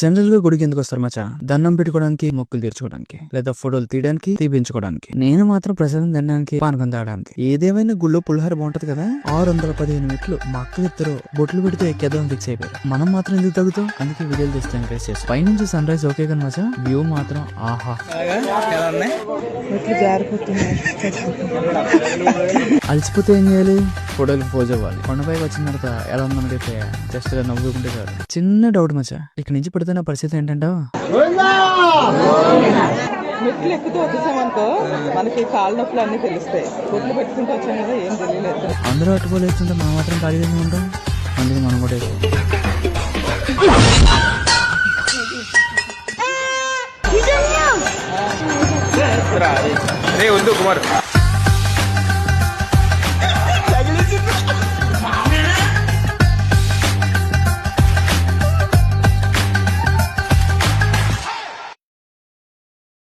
General గా గుడికి ఎందుకు వస్తారు మచ్చా? దండం పెట్టుకోవడానికి, మొక్కులు తీర్చుకోవడానికి, లేదా ఫోటోలు తీయడానికి, తీపించుకోవడానికి. నేను మాత్రం ప్రసాదం తినడానికి, పానకం తాగడానికి. ఏదేమైనా గుళ్ళో పులిహోర బాగుంటది కదా. 615 మెట్లు మా అక్కలు ఇద్దరు బొట్లు పెడితే ఎక్కేద్దాం ఫిక్స్ అయిపోయారు. మనం మాత్రం ఎందుకు తగ్గుతాం? అందుకే వీడియోలు తీస్తే ఎంకరేజ్ చేస్తాం. పైనుంచి సన్ రైజ్ ఓకే కానీ మచ్చా, వ్యూ మాత్రం ఆహా. అలసిపోతే ఏం చేయాలి? ఫోటోలు పోజ్ అవ్వాలి. కొండపైకి వచ్చిన తర్వాత ఎలా ఉందనుకైతే జస్ట్ గా నవ్వుకుంటే చాలు. చిన్న డౌట్ మచ్చా, ఇక్కడ నుంచి పడితే నా పరిస్థితి ఏంటంటే మెట్లు ఎక్కుతూ వచ్చేసామనుకో మనకి కాళ్ళ నొప్పులు అన్ని తెలుస్తాయి. బొట్లు పెట్టుకుంటూ వచ్చాం కదా, ఏం తెలియలేదు. అందరూ అట్టుకోలేస్తుంటే మనం మాత్రం ఖాళీగా ఉంటాం. అందుకే మనం కూడా వద్దు కుమార్.